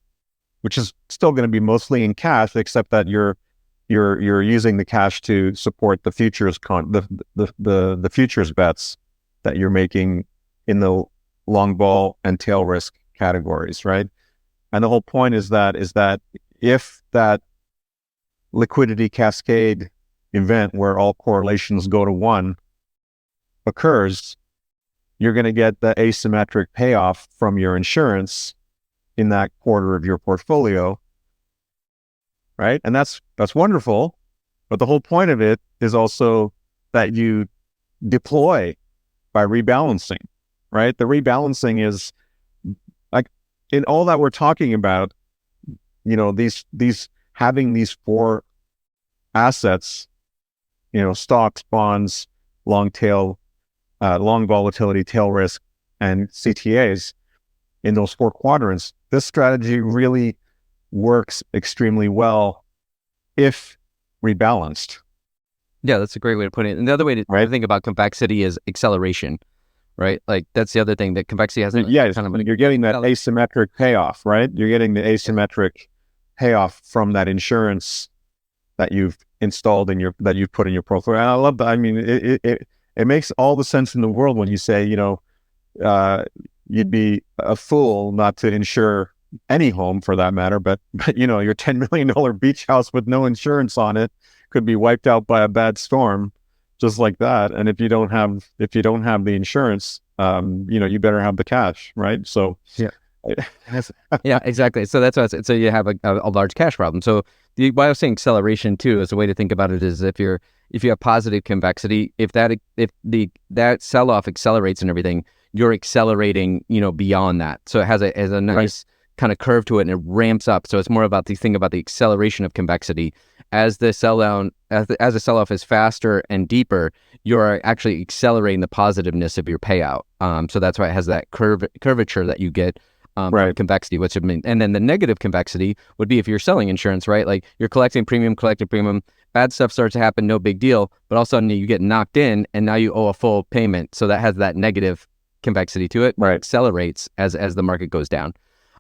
which is still going to be mostly in cash, except that you're using the cash to support the futures the futures bets that you're making in the long vol and tail risk categories, right? And the whole point is that if that liquidity cascade event where all correlations go to 1 occurs, you're going to get the asymmetric payoff from your insurance in that quarter of your portfolio, right? And that's wonderful, but the whole point of it is also that you deploy by rebalancing, right? The rebalancing is like in all that we're talking about, these having these 4 assets, stocks, bonds, long volatility, tail risk, and CTAs in those 4 quadrants. This strategy really works extremely well if rebalanced. Yeah, that's a great way to put it. And the other way to think about convexity is acceleration, right? Like that's the other thing that convexity has. You're getting that asymmetric payoff, right? You're getting the asymmetric payoff from that insurance that you've installed that you've put in your profile. And I love that. I mean, it makes all the sense in the world when you say, you'd be a fool not to insure any home for that matter, but your $10 million beach house with no insurance on it could be wiped out by a bad storm just like that. And if you don't have the insurance, you better have the cash, right? So yeah. Yeah, exactly. So that's what so you have a large cash problem. So why I was saying acceleration too is a way to think about it is if you have positive convexity, if that sell off accelerates and everything, you're accelerating, beyond that. So it has a nice kind of curve to it and it ramps up. So it's more about the thing about the acceleration of convexity. As the sell down, as the sell off is faster and deeper, you're actually accelerating the positiveness of your payout. So that's why it has that curvature that you get. Convexity, which would mean, and then the negative convexity would be if you're selling insurance, right? Like you're collecting premium, bad stuff starts to happen, no big deal, but all of a sudden you get knocked in and now you owe a full payment. So that has that negative convexity to it, accelerates as the market goes down.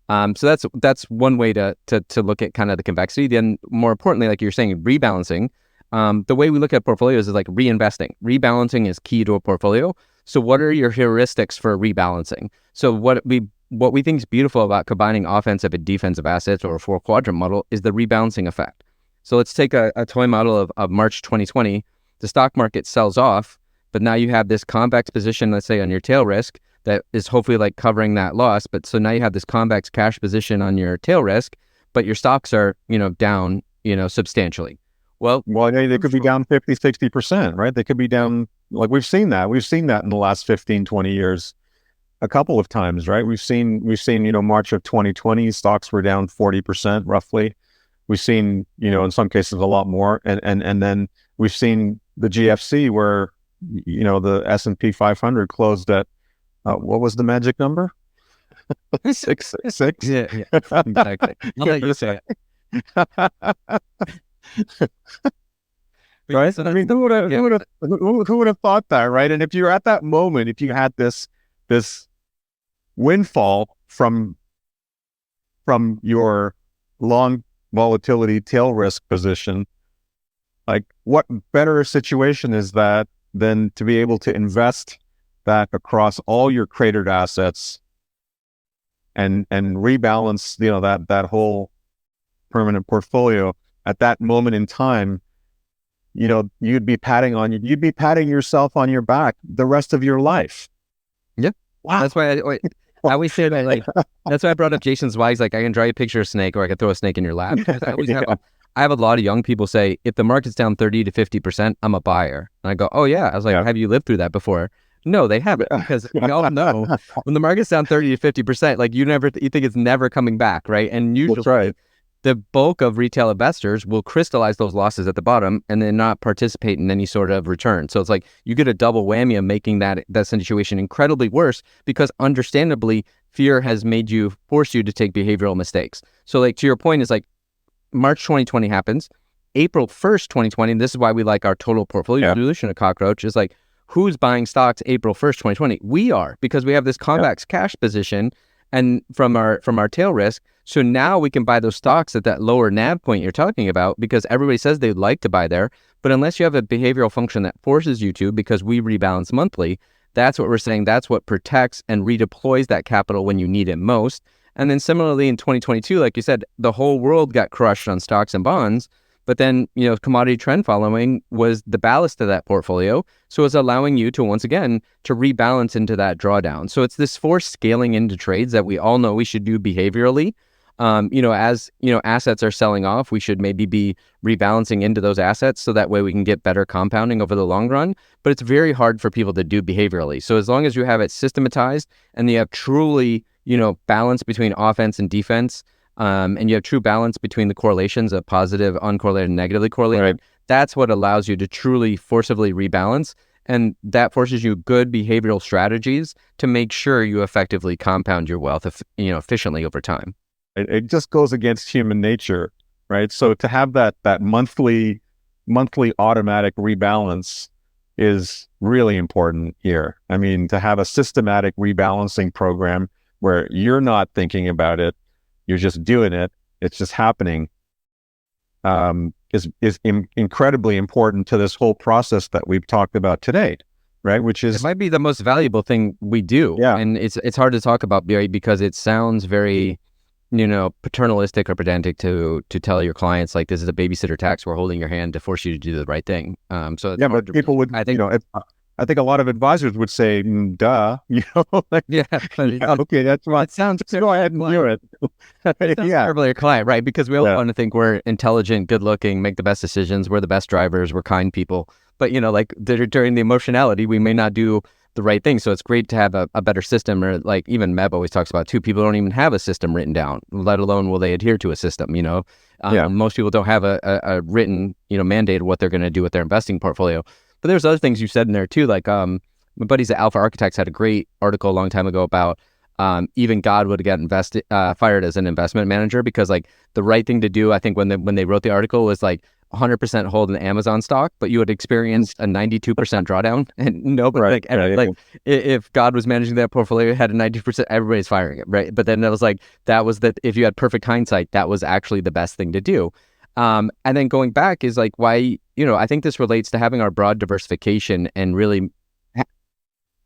So that's one way to look at kind of the convexity. Then more importantly, like you're saying, rebalancing. The way we look at portfolios is like reinvesting. Rebalancing is key to a portfolio. So what are your heuristics for rebalancing? So what we what we think is beautiful about combining offensive and defensive assets or a 4-quadrant model is the rebalancing effect. So let's take a toy model of March 2020. The stock market sells off, but now you have this convex position, let's say on your tail risk, that is hopefully like covering that loss. But so now you have this convex cash position on your tail risk, but your stocks are, down, substantially. Well, they could be down 50, 60%, right? They could be down, like we've seen that in the last 15, 20 years a couple of times, right? We've seen, March of 2020, stocks were down 40% roughly. We've seen, in some cases a lot more. And then we've seen the GFC where, the S&P 500 closed at, what was the magic number? 666. Yeah, exactly. I'll let you say it. Right? I mean, who would have thought that, right? And if you're at that moment, if you had this windfall from your long volatility tail risk position, like what better situation is that than to be able to invest that across all your cratered assets and rebalance, that whole permanent portfolio at that moment in time. You'd be patting yourself on your back the rest of your life. Yeah. Wow. That's why I always say that, like, that's why I brought up Jason's why he's like, I can draw you a picture of a snake or I can throw a snake in your lap. I have a lot of young people say, if the market's down 30 to 50%, I'm a buyer. And I go, oh yeah. I was like, have you lived through that before? No, they haven't, because we all know when the market's down 30 to 50%, like you think it's never coming back, right? And usually that's right. The bulk of retail investors will crystallize those losses at the bottom and then not participate in any sort of return. So it's like you get a double whammy of making that situation incredibly worse, because understandably, fear has forced you to take behavioral mistakes. So like to your point is like March 2020 happens, April 1st, 2020, and this is why we like our total portfolio solution at Cockroach, is like, who's buying stocks April 1st, 2020? We are, because we have this convex cash position and from our tail risk. So now we can buy those stocks at that lower NAV point you're talking about, because everybody says they'd like to buy there. But unless you have a behavioral function that forces you to, because we rebalance monthly, that's what we're saying. That's what protects and redeploys that capital when you need it most. And then similarly in 2022, like you said, the whole world got crushed on stocks and bonds. But then, commodity trend following was the ballast of that portfolio. So it's allowing you to, once again, to rebalance into that drawdown. So it's this forced scaling into trades that we all know we should do behaviorally. As assets are selling off, we should maybe be rebalancing into those assets so that way we can get better compounding over the long run. But it's very hard for people to do behaviorally. So as long as you have it systematized and you have truly, balance between offense and defense, and you have true balance between the correlations of positive, uncorrelated, and negatively correlated, right, that's what allows you to truly forcibly rebalance. And that forces you good behavioral strategies to make sure you effectively compound your wealth, efficiently over time. It just goes against human nature, right? So to have that monthly automatic rebalance is really important here. I mean, to have a systematic rebalancing program where you're not thinking about it, you're just doing it, it's just happening, is incredibly important to this whole process that we've talked about today, right? Which is, it might be the most valuable thing we do. Yeah. And it's hard to talk about, because it sounds very, paternalistic or pedantic to tell your clients, like, this is a babysitter tax, we're holding your hand to force you to do the right thing. So yeah, but people would, I think a lot of advisors would say, duh, like, okay, that's right. It sounds, go ahead and do it. It sounds terrible to your client, right? Because we all want to think we're intelligent, good looking, make the best decisions, we're the best drivers, we're kind people. But, like during the emotionality, we may not do the right thing. So it's great to have a better system, or like even Meb always talks about too, people don't even have a system written down, let alone will they adhere to a system, Most people don't have a written, mandate of what they're going to do with their investing portfolio. But there's other things you said in there too, like my buddies at Alpha Architects had a great article a long time ago about even God would get fired as an investment manager, because like the right thing to do, I think when they wrote the article, was like 100% hold an Amazon stock, but you would experience a 92% drawdown, and nobody, if God was managing that portfolio, had a 90%, everybody's firing it, right? But then that was that if you had perfect hindsight, that was actually the best thing to do. And then going back is like why, I think this relates to having our broad diversification and really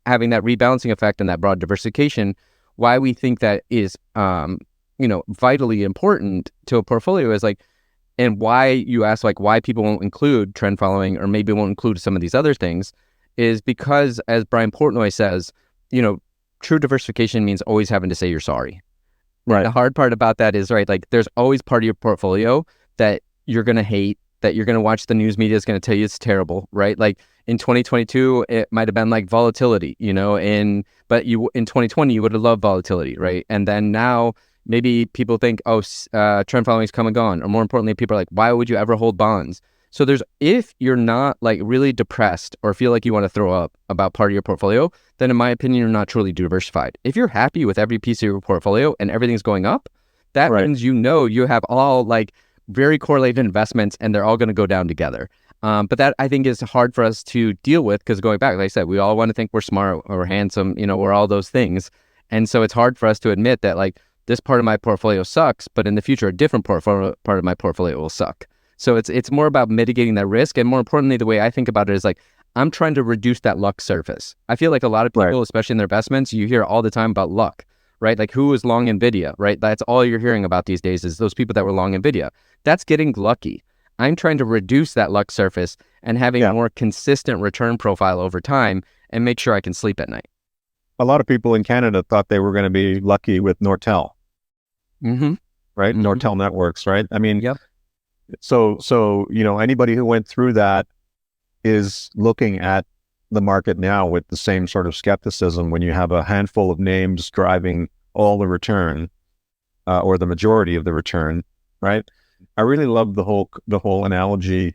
having that rebalancing effect and that broad diversification why we think that is, vitally important to a portfolio is like, and why you ask like why people won't include trend following or maybe won't include some of these other things is because, as Brian Portnoy says, true diversification means always having to say you're sorry. Right. The hard part about that is, right, like there's always part of your portfolio that you're going to hate, that you're going to watch the news media is going to tell you it's terrible, right? Like in 2022, it might have been like volatility, but in 2020, you would have loved volatility, right? And then now maybe people think, trend following is come and gone. Or more importantly, people are like, why would you ever hold bonds? So if you're not like really depressed or feel like you want to throw up about part of your portfolio, then in my opinion, you're not truly diversified. If you're happy with every piece of your portfolio and everything's going up, that means you have all like very correlated investments and they're all going to go down together. But that I think is hard for us to deal with because going back, like I said, we all want to think we're smart or handsome, we're all those things. And so it's hard for us to admit that like this part of my portfolio sucks, but in the future, a different part of my portfolio will suck. So it's more about mitigating that risk. And more importantly, the way I think about it is like, I'm trying to reduce that luck surface. I feel like a lot of people, especially in their investments, you hear all the time about luck, right? Like who is long NVIDIA, right? That's all you're hearing about these days is those people that were long NVIDIA. That's getting lucky. I'm trying to reduce that luck surface and having a more consistent return profile over time and make sure I can sleep at night. A lot of people in Canada thought they were going to be lucky with Nortel, right? Mm-hmm. Nortel Networks, right? I mean, So anybody who went through that is looking at the market now with the same sort of skepticism when you have a handful of names driving all the return or the majority of the return, right? I really love the whole analogy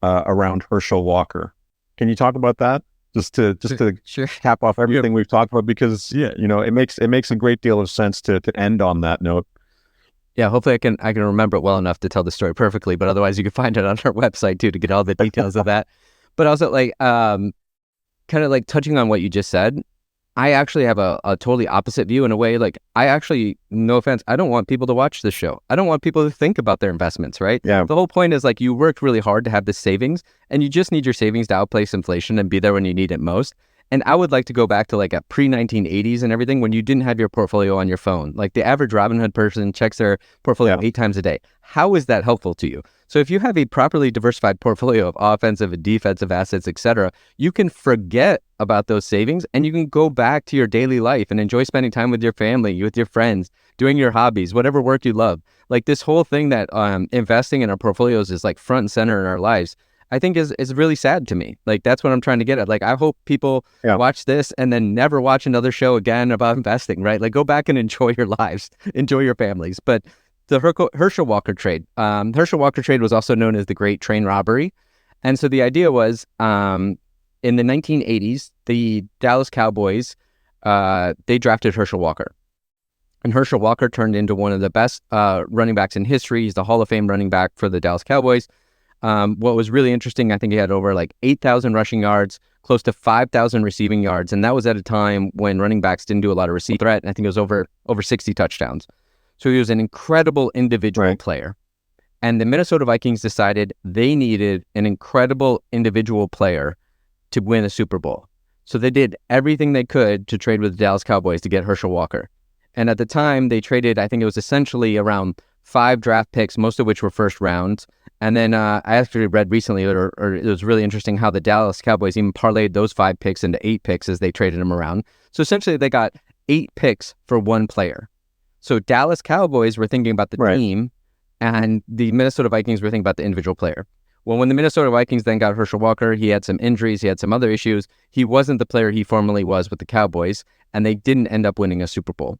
around Herschel Walker. Can you talk about that? Just to sure. cap off everything we've talked about because it makes a great deal of sense to end on that note. Yeah, hopefully I can remember it well enough to tell the story perfectly, but otherwise you can find it on our website too to get all the details of that. But also like kind of like touching on what you just said, I actually have a totally opposite view in a way. Like I actually, no offense, I don't want people to watch this show. I don't want people to think about their investments, right? Yeah. The whole point is like you worked really hard to have this savings and you just need your savings to outpace inflation and be there when you need it most. And I would like to go back to like a pre-1980s and everything when you didn't have your portfolio on your phone. Like the average Robinhood person checks their portfolio 8 times a day. How is that helpful to you? So if you have a properly diversified portfolio of offensive and defensive assets, etc., you can forget about those savings and you can go back to your daily life and enjoy spending time with your family, with your friends, doing your hobbies, whatever work you love. Like this whole thing that investing in our portfolios is like front and center in our lives, I think is really sad to me. Like that's what I'm trying to get at. Like I hope people watch this and then never watch another show again about investing, right? Like go back and enjoy your lives, enjoy your families. But the Herschel Walker trade, Herschel Walker trade was also known as the Great Train Robbery. And so the idea was in the 1980s, the Dallas Cowboys, they drafted Herschel Walker. And Herschel Walker turned into one of the best running backs in history. He's the Hall of Fame running back for the Dallas Cowboys. What was really interesting, I think he had over like 8,000 rushing yards, close to 5,000 receiving yards. And that was at a time when running backs didn't do a lot of receiving threat. And I think it was over 60 touchdowns. So he was an incredible individual player. And the Minnesota Vikings decided they needed an incredible individual player to win a Super Bowl. So they did everything they could to trade with the Dallas Cowboys to get Herschel Walker. And at the time they traded, I think it was essentially around 5 draft picks, most of which were first rounds. And then I actually read recently, or it was really interesting how the Dallas Cowboys even parlayed those 5 picks into 8 picks as they traded them around. So essentially they got 8 picks for 1 player. So Dallas Cowboys were thinking about the team and the Minnesota Vikings were thinking about the individual player. Well, when the Minnesota Vikings then got Herschel Walker, he had some injuries, he had some other issues. He wasn't the player he formerly was with the Cowboys, and they didn't end up winning a Super Bowl.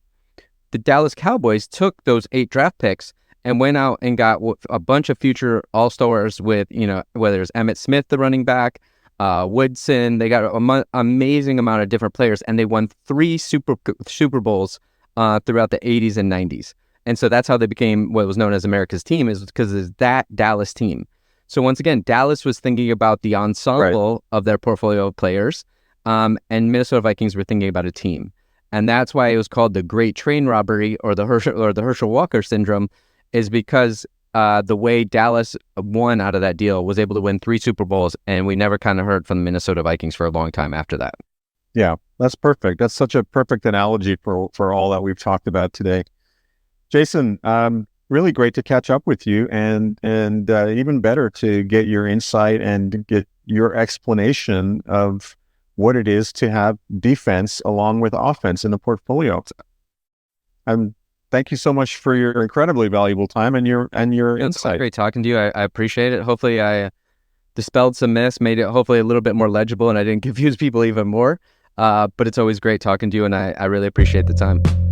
The Dallas Cowboys took those 8 draft picks and went out and got a bunch of future all-stars with, whether it's Emmitt Smith, the running back, Woodson. They got an amazing amount of different players, and they won 3 Super Bowls throughout the 80s and 90s. And so that's how they became what was known as America's team, is because it's that Dallas team. So once again, Dallas was thinking about the ensemble of their portfolio of players, and Minnesota Vikings were thinking about a team. And that's why it was called the Great Train Robbery or the Herschel Walker syndrome, is because the way Dallas won out of that deal was able to win 3 Super Bowls, and we never kind of heard from the Minnesota Vikings for a long time after that. Yeah, that's perfect. That's such a perfect analogy for all that we've talked about today. Jason, really great to catch up with you, and even better to get your insight and get your explanation of what it is to have defense along with offense in the portfolio. Thank you so much for your incredibly valuable time and your insight. Great talking to you. I appreciate it. Hopefully I dispelled some myths, made it hopefully a little bit more legible, and I didn't confuse people even more. But it's always great talking to you, and I really appreciate the time.